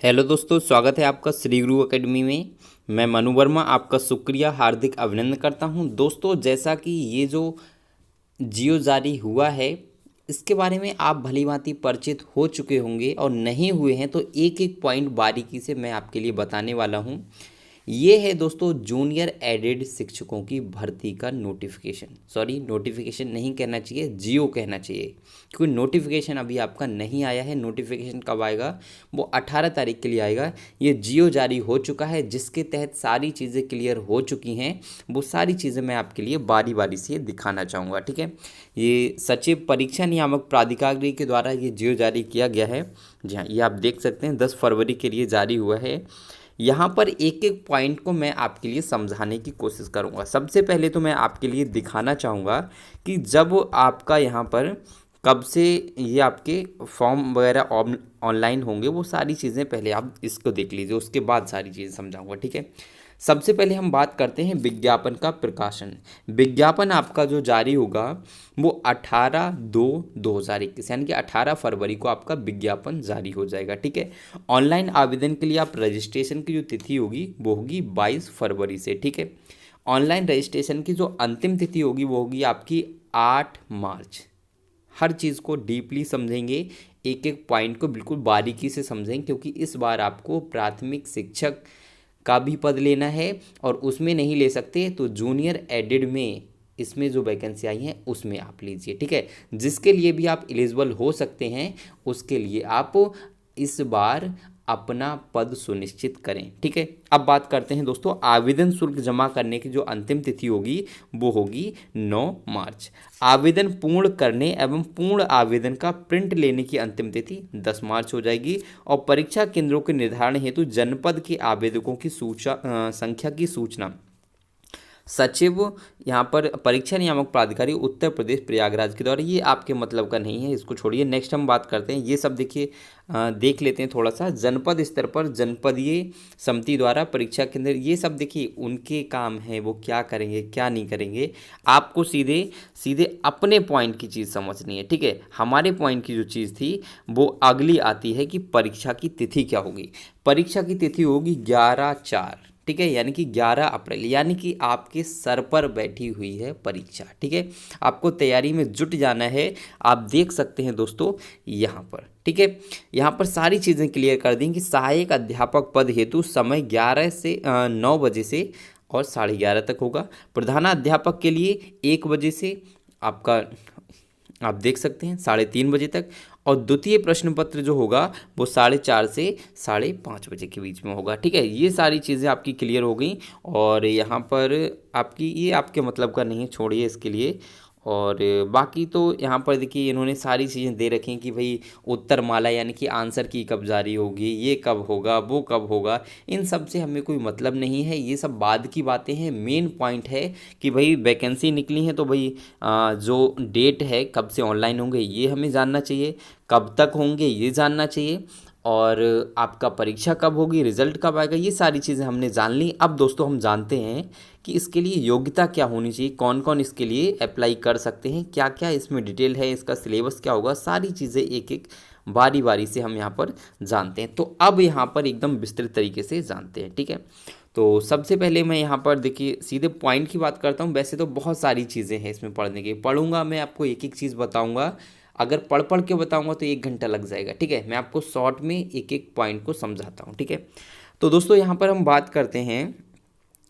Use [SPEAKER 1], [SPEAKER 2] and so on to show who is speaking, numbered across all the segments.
[SPEAKER 1] Hello दोस्तों, स्वागत है आपका श्री गुरु एकेडमी में। मैं मनु वर्मा आपका शुक्रिया हार्दिक अभिनंदन करता हूं। दोस्तों, जैसा कि ये जो जियो जारी हुआ है, इसके बारे में आप भली भांति परिचित हो चुके होंगे, और नहीं हुए हैं तो एक एक पॉइंट बारीकी से मैं आपके लिए बताने वाला हूं। ये है दोस्तों जूनियर एडेड शिक्षकों की भर्ती का नोटिफिकेशन। सॉरी, नोटिफिकेशन नहीं कहना चाहिए, जियो कहना चाहिए, क्योंकि नोटिफिकेशन अभी आपका नहीं आया है। नोटिफिकेशन कब आएगा? वो 18 तारीख के लिए आएगा। ये जियो जारी हो चुका है, जिसके तहत सारी चीज़ें क्लियर हो चुकी हैं। वो सारी चीज़ें मैं आपके लिए बारी बारी से दिखाना चाहूँगा, ठीक है। ये सचिव परीक्षा नियामक प्राधिकार के द्वारा ये जियो जारी किया गया है। जी हाँ, ये आप देख सकते हैं 10 फरवरी के लिए जारी हुआ है। यहाँ पर एक एक पॉइंट को मैं आपके लिए समझाने की कोशिश करूँगा। सबसे पहले तो मैं आपके लिए दिखाना चाहूँगा कि जब आपका यहाँ पर कब से ये आपके फॉर्म वगैरह ऑनलाइन होंगे, वो सारी चीज़ें पहले आप इसको देख लीजिए, उसके बाद सारी चीज़ें समझाऊँगा, ठीक है। सबसे पहले हम बात करते हैं विज्ञापन का प्रकाशन। विज्ञापन आपका जो जारी होगा वो 18/2/2021 यानी कि 18 फरवरी को आपका विज्ञापन जारी हो जाएगा, ठीक है। ऑनलाइन आवेदन के लिए आप रजिस्ट्रेशन की जो तिथि होगी वो होगी 22 फरवरी से, ठीक है। ऑनलाइन रजिस्ट्रेशन की जो अंतिम तिथि होगी वो होगी आपकी 8 मार्च। हर चीज़ को डीपली समझेंगे, एक एक पॉइंट को बिल्कुल बारीकी से समझेंगे, क्योंकि इस बार आपको प्राथमिक शिक्षक का भी पद लेना है, और उसमें नहीं ले सकते तो जूनियर एडेड में इसमें जो वैकेंसी आई हैं उसमें आप लीजिए, ठीक है। जिसके लिए भी आप एलिजिबल हो सकते हैं, उसके लिए आप इस बार अपना पद सुनिश्चित करें, ठीक है। अब बात करते हैं दोस्तों, आवेदन शुल्क जमा करने की जो अंतिम तिथि होगी वो होगी 9 मार्च। आवेदन पूर्ण करने एवं पूर्ण आवेदन का प्रिंट लेने की अंतिम तिथि 10 मार्च हो जाएगी, और परीक्षा केंद्रों के निर्धारण हेतु जनपद के आवेदकों की संख्या की सूचना सचिव यहाँ पर परीक्षा नियामक प्राधिकारी उत्तर प्रदेश प्रयागराज के द्वारा। ये आपके मतलब का नहीं है, इसको छोड़िए। नेक्स्ट हम बात करते हैं, ये सब देखिए, देख लेते हैं थोड़ा सा। जनपद स्तर पर जनपदीय समिति द्वारा परीक्षा केंद्र, ये सब देखिए उनके काम है, वो क्या करेंगे क्या नहीं करेंगे। आपको सीधे सीधे अपने पॉइंट की चीज़ समझनी है, ठीक है। हमारे पॉइंट की जो चीज़ थी वो अगली आती है कि परीक्षा की तिथि क्या होगी। परीक्षा की तिथि होगी 11/4, ठीक है, यानी कि 11 अप्रैल, यानी कि आपके सर पर बैठी हुई है परीक्षा, ठीक है। आपको तैयारी में जुट जाना है। आप देख सकते हैं दोस्तों यहाँ पर, ठीक है। यहाँ पर सारी चीज़ें क्लियर कर दें कि सहायक अध्यापक पद हेतु समय 11 से 9 बजे से और 11:30 तक होगा। प्रधानाध्यापक के लिए 1 बजे से आपका, आप देख सकते हैं, 3:30 बजे तक। और द्वितीय प्रश्न पत्र जो होगा वो 4:30 से 5:30 बजे के बीच में होगा, ठीक है। ये सारी चीज़ें आपकी क्लियर हो गई। और यहाँ पर आपकी, ये आपके मतलब का नहीं है, छोड़िए इसके लिए। और बाकी तो यहाँ पर देखिए इन्होंने सारी चीज़ें दे रखी हैं कि भाई उत्तर माला यानी कि आंसर की कब जारी होगी, ये कब होगा, वो कब होगा। इन सब से हमें कोई मतलब नहीं है, ये सब बाद की बातें हैं। मेन पॉइंट है कि भाई वैकेंसी निकली है तो भाई जो डेट है कब से ऑनलाइन होंगे ये हमें जानना चाहिए, कब तक होंगे ये जानना चाहिए, और आपका परीक्षा कब होगी, रिजल्ट कब आएगा, ये सारी चीज़ें हमने जान ली। अब दोस्तों हम जानते हैं कि इसके लिए योग्यता क्या होनी चाहिए, कौन कौन इसके लिए अप्लाई कर सकते हैं, क्या क्या इसमें डिटेल है, इसका सिलेबस क्या होगा, सारी चीज़ें एक एक बारी बारी से हम यहाँ पर जानते हैं। तो अब यहाँ पर एकदम विस्तृत तरीके से जानते हैं, ठीक है। तो सबसे पहले मैं यहाँ पर देखिए सीधे पॉइंट की बात करता हूँ। वैसे तो बहुत सारी चीज़ें हैं इसमें पढ़ने की, पढ़ूंगा मैं, आपको एक एक चीज़ बताऊँगा। अगर पढ़ पढ़ के बताऊंगा तो 1 घंटा लग जाएगा, ठीक है। मैं आपको शॉर्ट में एक एक पॉइंट को समझाता हूँ, ठीक है। तो दोस्तों यहाँ पर हम बात करते हैं,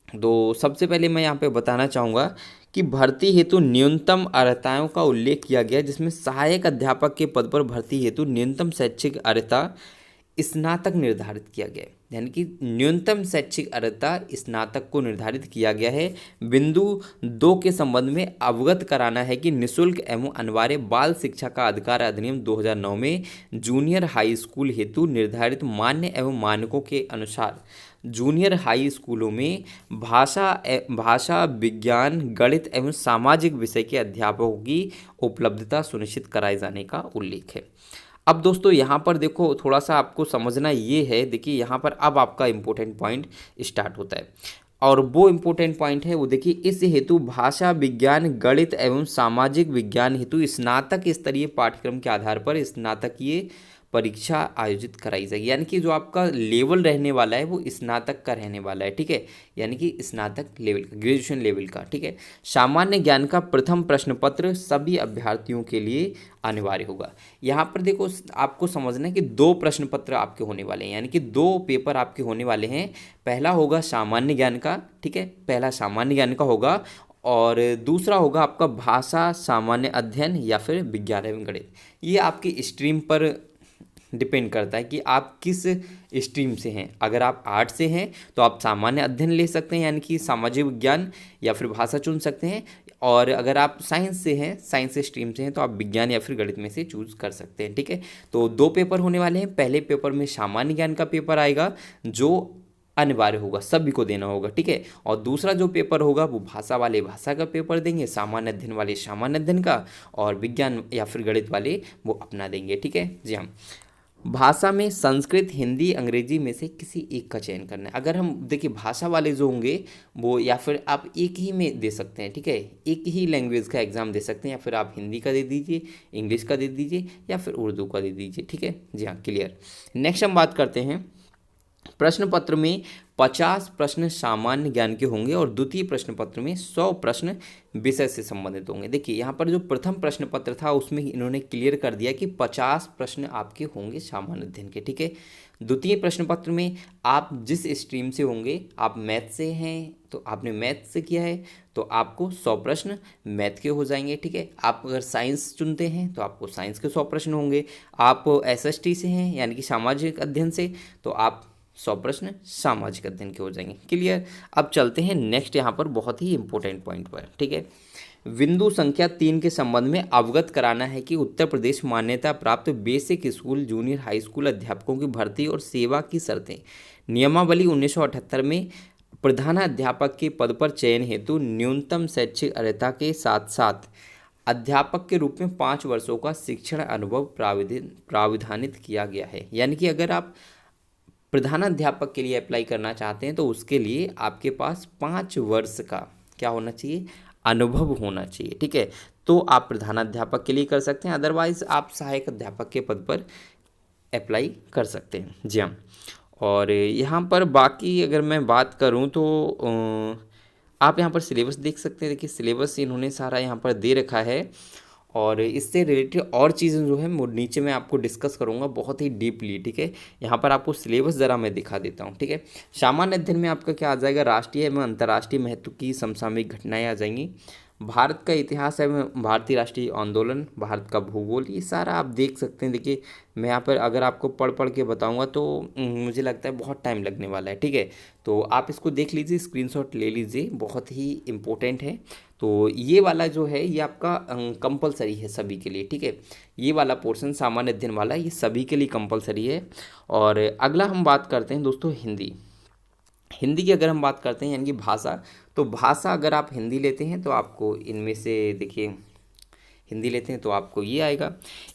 [SPEAKER 1] तो सबसे पहले मैं यहाँ पे बताना चाहूँगा कि भर्ती हेतु न्यूनतम अर्हताओं का उल्लेख किया गया, जिसमें सहायक अध्यापक के पद पर भर्ती हेतु न्यूनतम शैक्षिक अर्हता स्नातक निर्धारित किया गया है, यानी कि न्यूनतम शैक्षिक अर्हता स्नातक को निर्धारित किया गया है। बिंदु 2 के संबंध में अवगत कराना है कि निःशुल्क एवं अनिवार्य बाल शिक्षा का अधिकार अधिनियम 2009 में जूनियर हाई स्कूल हेतु निर्धारित मान्य एवं मानकों के अनुसार जूनियर हाई स्कूलों में भाषा विज्ञान गणित एवं सामाजिक विषय के अध्यापकों की उपलब्धता सुनिश्चित कराए जाने का उल्लेख है। अब दोस्तों यहाँ पर देखो, थोड़ा सा आपको समझना ये है, देखिए यहाँ पर अब आपका इम्पोर्टेंट पॉइंट स्टार्ट होता है, और वो इम्पोर्टेंट पॉइंट है वो देखिए, इस हेतु भाषा विज्ञान गणित एवं सामाजिक विज्ञान हेतु स्नातक स्तरीय पाठ्यक्रम के आधार पर स्नातकीय परीक्षा आयोजित कराई जाएगी, यानी कि जो आपका लेवल रहने वाला है वो स्नातक का रहने वाला है, ठीक है, यानी कि स्नातक लेवल का, ग्रेजुएशन लेवल का, ठीक है। सामान्य ज्ञान का प्रथम प्रश्न पत्र सभी अभ्यर्थियों के लिए अनिवार्य होगा। यहाँ पर देखो आपको समझना है कि 2 प्रश्न पत्र आपके होने वाले हैं, यानी कि 2 पेपर आपके होने वाले हैं। पहला होगा सामान्य ज्ञान का, ठीक है, पहला सामान्य ज्ञान का होगा, और दूसरा होगा आपका भाषा, सामान्य अध्ययन या फिर विज्ञान एवं गणित। ये आपकी स्ट्रीम पर डिपेंड करता है कि आप किस स्ट्रीम से हैं। अगर आप आर्ट से हैं तो आप सामान्य अध्ययन ले सकते हैं, यानी कि सामाजिक विज्ञान या फिर भाषा चुन सकते हैं, और अगर आप साइंस से हैं, साइंस स्ट्रीम से हैं, तो आप विज्ञान या फिर गणित में से चूज कर सकते हैं, ठीक है। तो 2 पेपर होने वाले हैं। पहले पेपर में सामान्य ज्ञान का पेपर आएगा जो अनिवार्य होगा, सभी को देना होगा, ठीक है, और दूसरा जो पेपर होगा वो भाषा वाले भाषा का पेपर देंगे, सामान्य अध्ययन वाले सामान्य अध्ययन का, और विज्ञान या फिर गणित वाले वो अपना देंगे, ठीक है। जी हाँ, भाषा में संस्कृत, हिंदी, अंग्रेजी में से किसी एक का चयन करना है। अगर हम देखिए भाषा वाले जो होंगे वो या फिर आप एक ही में दे सकते हैं, ठीक है, एक ही लैंग्वेज का एग्जाम दे सकते हैं, या फिर आप हिंदी का दे दीजिए, इंग्लिश का दे दीजिए, या फिर उर्दू का दे दीजिए, ठीक है। जी हाँ, क्लियर। नेक्स्ट हम बात करते हैं, प्रश्न पत्र में 50 प्रश्न सामान्य ज्ञान के होंगे और द्वितीय प्रश्न पत्र में 100 प्रश्न विषय से संबंधित होंगे। देखिए यहाँ पर जो प्रथम प्रश्न पत्र था उसमें इन्होंने क्लियर कर दिया कि 50 प्रश्न आपके होंगे सामान्य अध्ययन के, ठीक है। द्वितीय प्रश्न पत्र में आप जिस स्ट्रीम से होंगे, आप मैथ से हैं तो आपने मैथ से किया है तो आपको 100 प्रश्न मैथ के हो जाएंगे, ठीक है। आप अगर साइंस चुनते हैं तो आपको साइंस के 100 प्रश्न होंगे। आप SST से हैं यानी कि सामाजिक अध्ययन से, तो आप 100 प्रश्न सामाजिक अध्ययन के हो जाएंगे, क्लियर। अब चलते हैं नेक्स्ट यहाँ पर बहुत ही इंपॉर्टेंट पॉइंट पर, ठीक है। बिंदु संख्या 3 के संबंध में अवगत कराना है कि उत्तर प्रदेश मान्यता प्राप्त basic school, junior high school अध्यापकों की भर्ती और सेवा की शर्तें। नियमावली 1978 में प्रधानाध्यापक के पद पर चयन हेतु न्यूनतम शैक्षिक अर्हता के साथ साथ अध्यापक के रूप में 5 वर्षों का शिक्षण अनुभव प्राविधानित किया गया है। यानी कि अगर आप प्रधानाध्यापक के लिए अप्लाई करना चाहते हैं तो उसके लिए आपके पास 5 वर्ष का क्या होना चाहिए, अनुभव होना चाहिए, ठीक है। तो आप प्रधानाध्यापक के लिए कर सकते हैं, अदरवाइज आप सहायक अध्यापक के पद पर अप्लाई कर सकते हैं। जी हाँ, और यहाँ पर बाकी अगर मैं बात करूँ तो आप यहाँ पर सिलेबस देख सकते हैं। देखिए सिलेबस इन्होंने सारा यहाँ पर दे रखा है, और इससे रिलेटेड और चीज़ें जो है वो नीचे मैं आपको डिस्कस करूँगा बहुत ही डीपली, ठीक है। यहाँ पर आपको सिलेबस ज़रा मैं दिखा देता हूँ, ठीक है। सामान्य अध्ययन में आपका क्या आ जाएगा, राष्ट्रीय एवं अंतर्राष्ट्रीय महत्व की समसामयिक घटनाएं आ जाएंगी, भारत का इतिहास एवं भारतीय राष्ट्रीय आंदोलन, भारत का भूगोल, ये सारा आप देख सकते हैं। देखिए मैं यहाँ पर अगर आपको पढ़ पढ़ के बताऊँगा तो मुझे लगता है बहुत टाइम लगने वाला है, ठीक है। तो आप इसको देख लीजिए, स्क्रीनशॉट ले लीजिए, बहुत ही इम्पोर्टेंट है। तो ये वाला जो है ये आपका कंपलसरी है सभी के लिए, ठीक है। ये वाला पोर्शन सामान्य अध्ययन वाला ये सभी के लिए कंपलसरी है। और अगला हम बात करते हैं दोस्तों हिंदी। हिंदी की अगर हम बात करते हैं यानी कि भाषा, तो भाषा अगर आप हिंदी लेते हैं तो आपको इनमें से देखिए हिंदी लेते हैं तो आपको ये आएगा।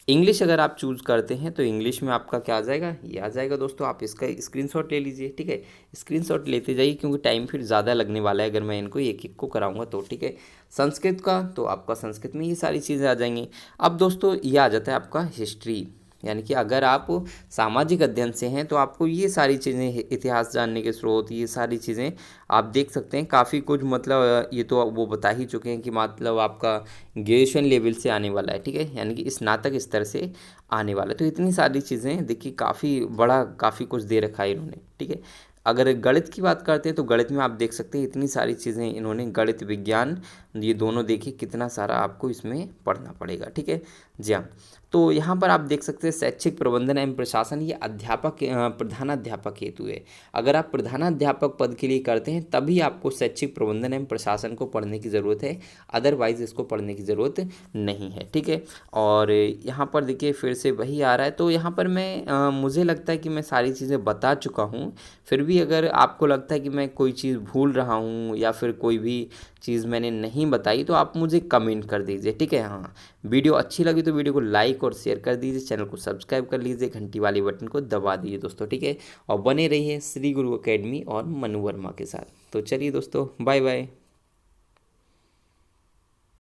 [SPEAKER 1] इंग्लिश अगर आप चूज़ करते हैं तो इंग्लिश में आपका क्या आ जाएगा, ये आ जाएगा दोस्तों। आप इसका स्क्रीनशॉट ले लीजिए, ठीक है, स्क्रीनशॉट लेते जाइए क्योंकि टाइम फिर ज़्यादा लगने वाला है अगर मैं इनको एक एक को कराऊंगा तो, ठीक है। संस्कृत का तो आपका संस्कृत में ये सारी चीज़ें आ जाएंगी। अब दोस्तों ये आ जाता है आपका हिस्ट्री, यानी कि अगर आप सामाजिक अध्ययन से हैं तो आपको ये सारी चीज़ें, इतिहास जानने के स्रोत, ये सारी चीज़ें आप देख सकते हैं। काफ़ी कुछ मतलब ये तो वो बता ही चुके हैं कि मतलब आपका ग्रेजुएशन लेवल से आने वाला है, ठीक है, यानी कि स्नातक स्तर से आने वाला है। तो इतनी सारी चीज़ें देखिए, काफ़ी बड़ा काफ़ी कुछ दे रखा है इन्होंने, ठीक है। अगर गणित की बात करते हैं तो गणित में आप देख सकते हैं इतनी सारी चीज़ें इन्होंने, गणित विज्ञान ये दोनों देखिए कितना सारा आपको इसमें पढ़ना पड़ेगा, ठीक है। जी हाँ, तो यहाँ पर आप देख सकते हैं शैक्षिक प्रबंधन एवं प्रशासन, ये अध्यापक प्रधानाध्यापक हेतु है। अगर आप प्रधानाध्यापक पद के लिए करते हैं तभी आपको शैक्षिक प्रबंधन एवं प्रशासन को पढ़ने की ज़रूरत है, अदरवाइज इसको पढ़ने की ज़रूरत नहीं है, ठीक है। और यहाँ पर देखिए फिर से वही आ रहा है, तो यहाँ पर मैं मुझे लगता है कि मैं सारी चीज़ें बता चुका हूँ। फिर भी अगर आपको लगता है कि मैं कोई चीज़ भूल रहा हूँ या फिर कोई भी चीज़ मैंने नहीं बताई तो आप मुझे कमेंट कर दीजिए, ठीक है। हाँ, वीडियो अच्छी लगी तो वीडियो को लाइक और शेयर कर दीजिए, चैनल को सब्सक्राइब कर लीजिए, घंटी वाले बटन को दबा दीजिए दोस्तों, ठीक है। और बने रहिए श्री गुरु एकेडमी और मनु वर्मा के साथ। तो चलिए दोस्तों, बाय बाय।